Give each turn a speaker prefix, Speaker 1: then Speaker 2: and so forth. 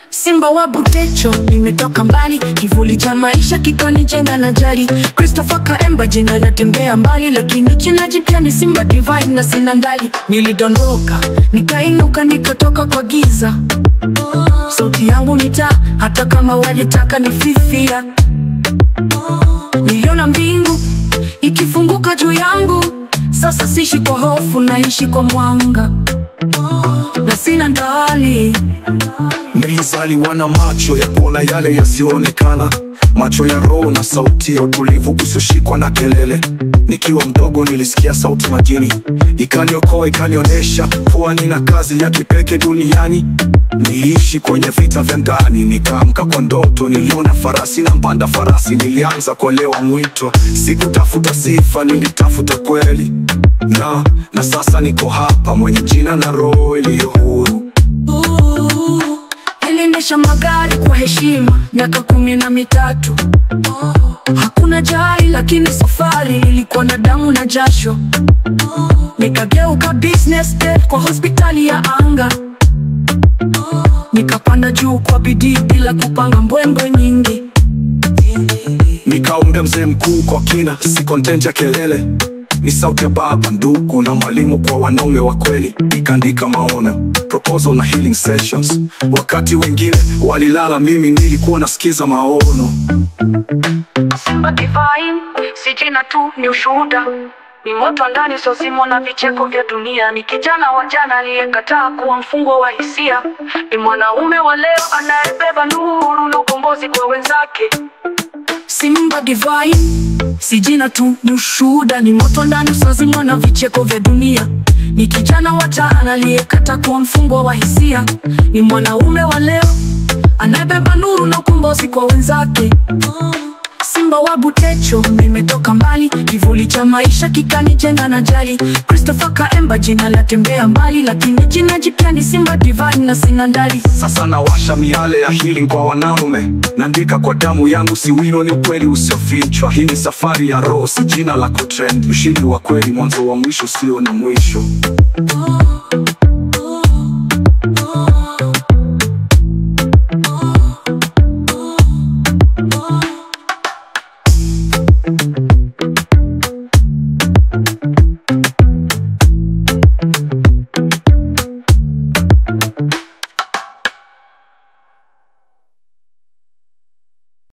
Speaker 1: Simba wa Butecho, nimetoka mbali, kivuli cha maisha kikanijenga na jali. Christopher Kaemba, jina natembea mbali, lakini jina jipya ni Simba Divine na sina ndali. Nilidondoka, nikainuka, nikatoka kwa giza. Sauti yangu nita, hata kama walitaka nififia. Niliona mbingu ikifunguka juu yangu. Sasa siishi kwa hofu, naishi kwa mwanga na sina ndali.
Speaker 2: Nilizaliwa na macho ya kuona yale yasionekana, macho ya roho na sauti ya utulivu usioshikwa na kelele. Nikiwa mdogo nilisikia sauti majini, ikaniokoa, ikanionyesha kuwa nina kazi ya kipekee duniani. Niliishi kwenye vita vya ndani, nikaamka kwa ndoto. Niliona farasi na mpanda farasi, nilianza kuelewa mwito. Sikutafuta sifa, nilitafuta kweli. Na sasa niko hapa, mwenye jina na roho iliyo huru.
Speaker 1: Niliendesha magari kwa heshima miaka 13. Hakuna jari, lakini safari ilikuwa na damu na jasho. Nikageuka business jet kwa hospitali ya anga. Nikapanda juu kwa bidii bila kupanga mbwembwe nyingi.
Speaker 2: Nikaomba mzee mkuu kwa kina, si content ya kelele. Ni sauti ya baba, ndugu na mwalimu kwa wanaume wa kweli. Nikaandika maono, proposal na healing sessions. Wakati wengine walilala, mimi nilikuwa nasikiza maono.
Speaker 1: Simba Divine, si jina tu, ni ushuhuda. Ni moto ndani, sozimo na vicheko vya dunia. Ni kijana wa jana aliyekataa kuwa mfungwa wa hisia. Ni mwanaume wa leo anayebeba nuru na ukombozi kwa wenzake. Simba Divine, si jina tu, ni ushuhuda. Ni moto ndani, sozimo na vicheko vya dunia. Ni kijana wa jana aliyekataa kuwa mfungwa wa hisia. Ni mwanaume wa leo anayebeba nuru na ukombozi kwa wenzake. Simba wa Butecho, nimetoka mbali, kivuli cha maisha kikanijenga na jali. Christopher Kaemba, jina latembea mbali, lakini jina jipya ni Simba Divine na sina ndali.
Speaker 2: Sasa nawasha miale ya healing kwa wanaume. Naandika kwa damu yangu, si wino, ni ukweli usiofichwa. Hii ni safari ya roho, si jina la kutrend. Ushindi wa kweli, mwanzo wa mwisho, sio na mwisho.